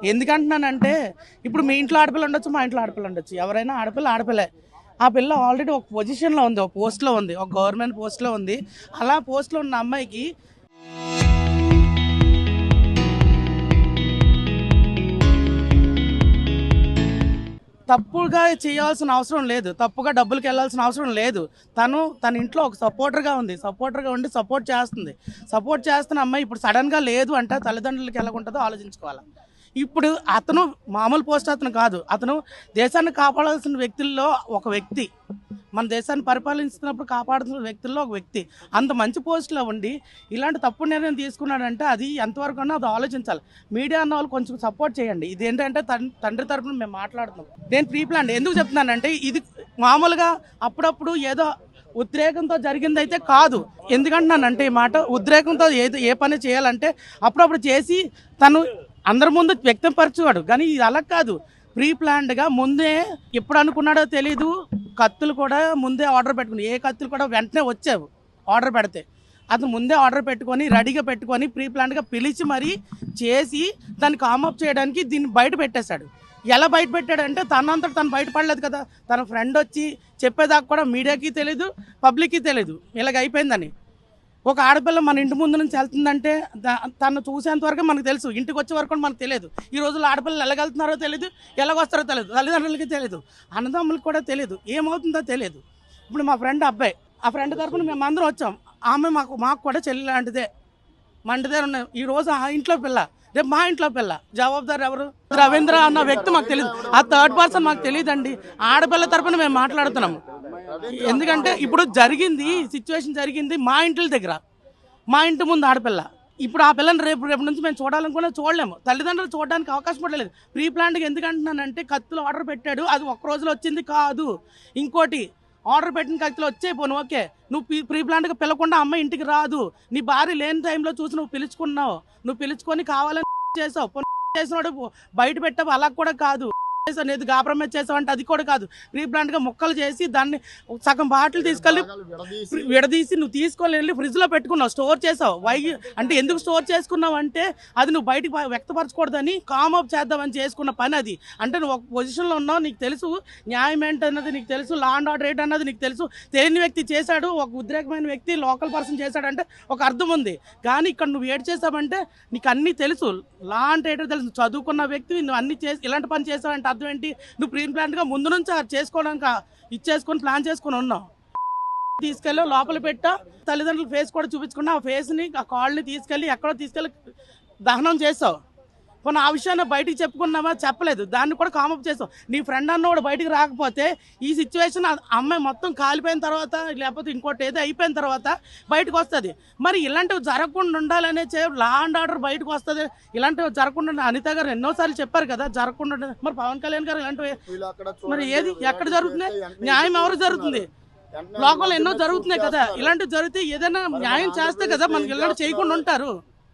ఎందుకంటున్నానంటే ఇప్పుడు మీ ఇంట్లో ఆడపిల్ల ఉండొచ్చు, మా ఇంట్లో ఆడపిల్ల ఉండొచ్చు, ఎవరైనా ఆడపిల్లే. ఆ పిల్ల ఆల్రెడీ ఒక పొజిషన్లో ఉంది, ఒక పోస్ట్లో ఉంది, ఒక గవర్నమెంట్ పోస్ట్లో ఉంది. అలా పోస్ట్లో ఉన్న అమ్మాయికి తప్పుగా చేయాల్సిన అవసరం లేదు, తప్పుగా డబ్బులకి వెళ్ళాల్సిన అవసరం లేదు. తన ఇంట్లో ఒక సపోర్టర్గా ఉంది, సపోర్టర్గా ఉండి సపోర్ట్ చేస్తున్న అమ్మాయి ఇప్పుడు సడన్గా లేదు అంటే తల్లిదండ్రులకి ఎలా ఉంటుందో ఆలోచించుకోవాలి. ఇప్పుడు అతను మామూలు పోస్ట్ అతను కాదు, అతను దేశాన్ని కాపాడాల్సిన వ్యక్తుల్లో ఒక వ్యక్తి, మన దేశాన్ని పరిపాలిస్తున్నప్పుడు కాపాడుతున్న వ్యక్తుల్లో ఒక వ్యక్తి. అంత మంచి పోస్ట్లో ఉండి ఇలాంటి తప్పుడు నిర్ణయం తీసుకున్నాడంటే అది ఎంతవరకు అన్నా అది ఆలోచించాలి. మీడియా అన్న వాళ్ళు కొంచెం సపోర్ట్ చేయండి. ఇది ఏంటంటే తండ్రి తరపున మేము మాట్లాడుతున్నాం. నేను ప్రీ ప్లాన్ ఎందుకు చెప్తున్నానంటే ఇది మామూలుగా అప్పుడప్పుడు ఏదో ఉద్రేకంతో జరిగిందైతే కాదు. ఎందుకంటున్నానంటే ఈ మాట ఉద్రేకంతో ఏ పని చేయాలంటే అప్పుడప్పుడు చేసి తను అందరి ముందు వ్యక్తపరచువాడు, కానీ ఇది అలా కాదు. ప్రీ ప్లాన్డ్గా ముందే ఎప్పుడు అనుకున్నాడో తెలీదు. కత్తులు కూడా ముందే ఆర్డర్ పెట్టుకుని, ఏ కత్తులు కూడా వెంటనే వచ్చావు ఆర్డర్ పెడితే అతను ముందే ఆర్డర్ పెట్టుకొని రెడీగా పెట్టుకొని ప్రీ ప్లాన్డ్గా పిలిచి మరీ చేసి దాన్ని కామప్ చేయడానికి దీన్ని బయట పెట్టేశాడు. ఎలా బయట పెట్టాడంటే తనంతట తను బయటపడలేదు కదా, తన ఫ్రెండ్ వచ్చి చెప్పేదాకా కూడా మీడియాకి తెలీదు, పబ్లిక్కి తెలీదు ఇలాగ అయిపోయిందని. ఒక ఆడపిల్ల మన ఇంటి ముందు నుంచి వెళ్తుందంటే తను చూసేంత వరకు మనకు తెలుసు, ఇంటికి వచ్చే వరకు మనకు తెలియదు. ఈ రోజుల్లో ఆడపిల్లలు ఎలాగెళ్తున్నారో తెలియదు, ఎలాగొస్తారో తెలియదు, తల్లిదండ్రులకి తెలియదు, అన్నదమ్ములకి కూడా తెలియదు, ఏమవుతుందో తెలియదు. ఇప్పుడు మా ఫ్రెండ్ అబ్బాయి, ఆ ఫ్రెండ్ తరపున మేము అందరం వచ్చాం. ఆమె మాకు కూడా చెల్లి లాంటిదే, మా ఇంటి దగ్గర ఉన్నాయి. ఈ రోజు ఆ ఇంట్లో పిల్ల, రేపు మా ఇంట్లో పిల్ల. జవాబుదారు ఎవరు? రవీంద్ర అన్న వ్యక్తి మాకు తెలియదు, ఆ థర్డ్ పర్సన్ మాకు తెలియదండి. ఆడపిల్ల తరపున మేము మాట్లాడుతున్నాము. ఎందుకంటే ఇప్పుడు సిచ్యువేషన్ జరిగింది మా ఇంటి దగ్గర, మా ఇంటి ముందు ఆడపిల్ల. ఇప్పుడు ఆ పిల్లని రేపు నుంచి మేము చూడాలనుకున్నా చూడలేము, తల్లిదండ్రులు చూడడానికి అవకాశం కూడా లేదు. ప్రీ ప్లాన్డ్గా ఎందుకంటున్నానంటే కత్తులు ఆర్డర్ పెట్టాడు, అది ఒక్క రోజులో వచ్చింది కాదు. ఇంకోటి ఆర్డర్ పెట్టిన కత్తులు వచ్చేపోను, ఓకే, నువ్వు ప్రీ ప్లాన్డ్గా పిలవకుండా అమ్మాయి ఇంటికి రాదు. నీ భార్య లేని టైంలో చూసి నువ్వు పిలుచుకొని కావాలని చేసావు, చేసినాడు బయట పెట్టావు, అలా కూడా కాదు. లేదు గాబరమే చేసావంటే అది కూడా కాదు. ప్రీ ప్లాన్డ్గా ముక్కలు చేసి దాన్ని సగం బాటిల్ తీసుకెళ్ళి విడదీసి నువ్వు తీసుకొని వెళ్ళి ఫ్రిడ్జ్లో పెట్టుకున్నావు, స్టోర్ చేసావు. అంటే ఎందుకు స్టోర్ చేసుకున్నావు అంటే అది నువ్వు బయటకు వ్యక్తపరచకూడదని కామప్ చేద్దామని చేసుకున్న పని అది. అంటే నువ్వు ఒక పొజిషన్లో ఉన్నావు, నీకు తెలుసు న్యాయం ఏంటన్నది నీకు తెలుసు, లా అండ్ ఆర్డర్ ఏంటన్నది నీకు తెలుసు. తెలియని వ్యక్తి చేశాడు, ఒక ఉద్రేకమైన వ్యక్తి లోకల్ పర్సన్ చేశాడంటే ఒక అర్థం ఉంది. కానీ ఇక్కడ నువ్వు ఏడు చేసావంటే నీకు అన్నీ తెలుసు, లా అంటే ఏంటో తెలుసు, చదువుకున్న వ్యక్తి నువ్వు అన్ని చేసి ఇలాంటి పని చేసావంటే అర్థం ఏంటి? నువ్వు ప్రీ ప్లాన్డ్గా ముందు నుంచి చేసుకోవడానికి ఇచ్చేసుకొని ప్లాన్ చేసుకొని ఉన్నావు. తీసుకెళ్ళి లోపల పెట్టా, తల్లిదండ్రుల ఫేస్ కూడా చూపించుకున్నా, ఆ ఫేస్ని ఆ కాళ్ళని ఎక్కడో తీసుకెళ్ళి దహనం చేసావు. పోనీ ఆ విషయాన్ని బయటికి చెప్పుకున్నావా? చెప్పలేదు, దాన్ని కూడా కామప్ చేసావు. నీ ఫ్రెండ్ అన్నోడు బయటికి రాకపోతే ఈ సిచ్యువేషన్ అమ్మాయి మొత్తం కాలిపోయిన తర్వాత లేకపోతే ఇంకోటి ఏదో అయిపోయిన తర్వాత బయటకు వస్తుంది. మరి ఇలాంటివి జరగకుండా ఉండాలనే లా అండ్ ఆర్డర్ బయటకు వస్తుంది. ఇలాంటివి జరగకుండా అనిత గారు ఎన్నోసార్లు చెప్పారు కదా జరగకుండా. మరి పవన్ కళ్యాణ్ గారు ఇలాంటివి మరి ఏది ఎక్కడ జరుగుతున్నాయి? న్యాయం ఎవరు జరుగుతుంది? లోకంలో ఎన్నో జరుగుతున్నాయి కదా, ఇలాంటివి జరిగితే ఏదైనా న్యాయం చేస్తే కదా మనకి ఇలాంటి చేయకుండా ఉంటారు.